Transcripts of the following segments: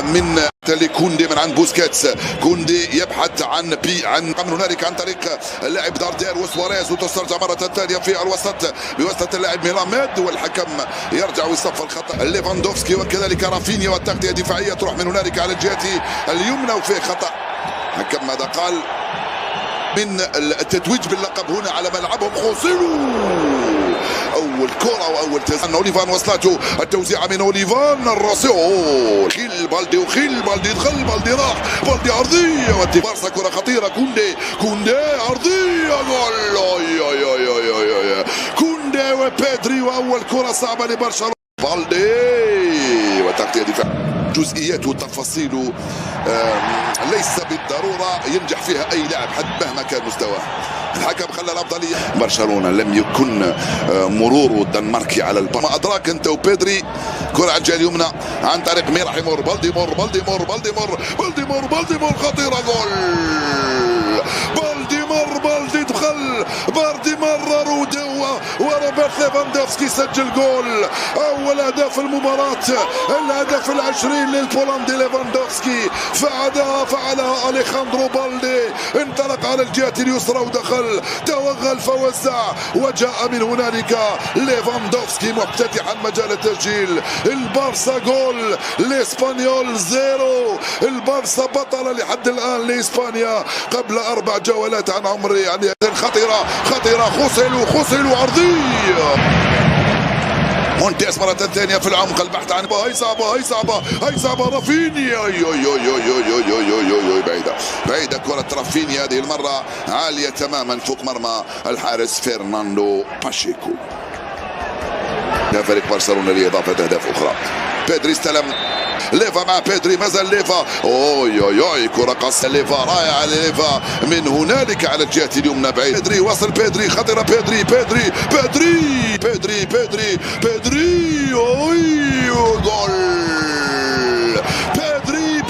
من كوندي من عند بوسكيتس. كوندي يبحث عن من هنالك عن طريق اللاعب داردير وسواريز، وتسترجع مرة ثانية في الوسط بواسطة اللاعب ميلاميد، والحكم يرجع ويصفر الخطأ ليفاندوفسكي وكذلك رافينيا، والتغطية الدفاعية تروح من هنالك على الجهة اليمنى وفيه خطأ. حكم ماذا قال؟ من التتويج باللقب هنا على ملعبهم خوسيلو. اول كره واول تسديد اوليفان وصلته التوزيعه من اوليفان الراسيو، خيل بالدي دخل بالدي راح بالدي عرضيه بارسا كره خطيره. كوندي عرضيه جول. كوندي وبيدري، واول كره صعبه لبرشلونه. بالدي وتغطيه دفاع. جزئيات وتفاصيل ليس بالضروره ينجح فيها اي لاعب حتى مهما كان مستواه. الحكم خلى الافضليه. برشلونه لم يكن مرور الدنماركي على البر. ما ادراك انت وبيدري، كره على الجهه اليمنى عن طريق مير حمور. بالديمور خطيره جول. بالدي دخل وروبرت ليفاندوفسكي سجل جول. اول اهداف المباراه، الهدف العشرين للبولندي ليفاندوفسكي. فعلها اليخاندرو بالدي، انطلق على الجهه اليسرى ودخل، توغل فوزع، وجاء من هنالك ليفاندوفسكي مفتتحا مجال التسجيل. البارسا جول، الاسبانيول زيرو. البارسا بطل لحد الان لاسبانيا قبل 4 جولات عن عمره. يعني خطيره خوسيلو عرضيه. مونتيس مرة ثانية في العمق، البحث عن هاي صعبة رافينيا. بعيدة كرة رافينيا، هذه المرة عالية تماما فوق مرمى الحارس فرناندو باشيكو. فريق برشلونة لإضافة أهداف أخرى. بيدري استلم، ليفا مع بيدري، مازال ليفا. كرة قصة ليفا، رائعة ليفا من هنالك على الجهة اليمنى بعيد. بيدري وصل، بيدري خطيرة، بيدري جول. بيدري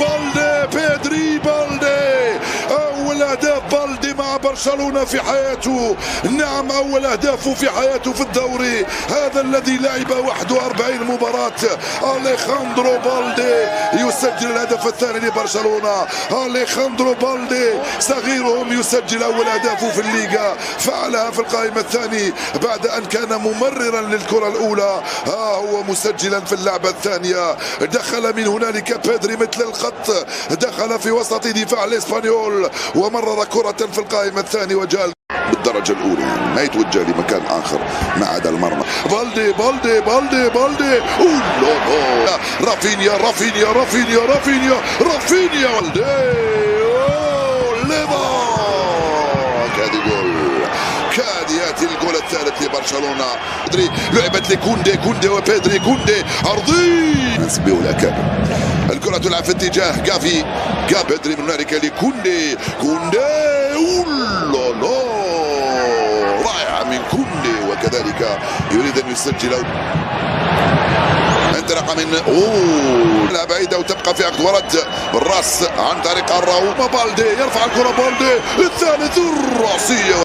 بالدي، أول أهداف بالدي مع برشلونة في حياته. نعم، أول أهدافه في حياته في الدوري، هذا الذي لعب 41 مباراة. أليخاندرو بالدي يسجل الهدف الثاني لبرشلونة. أليخاندرو بالدي صغيرهم يسجل أول أهدافه في الليغا، فعلها في القائمة الثاني بعد أن كان ممررا للكرة الأولى. هو مسجلا في اللعبة الثانية. دخل من هنالك بيدري مثل الخط، دخل في وسط دفاع الإسبانيول ومرر كرة في القائمة الثاني، وجاء بالدرجة الأولى، يعني ما يتوجه لمكان آخر ما عدا المرمى. بالدي رافينيا بالدي هذه جول. كاد ياتي الجول الثالث لبرشلونة. بيدري لعبت لكوندي وبيدري. عرضي نسبه الأكابر. الكرة تلعب في اتجاه جافي. بيدري من هنالك لكوندي. رائعة من كوندي، وكذلك يريد أن يسجل. انطلاقة من لا بعيدة، وتبقى في عقد ورد بالراس عن طريق الراو. بالدي يرفع الكرة، بالدي الثالث الرأسية.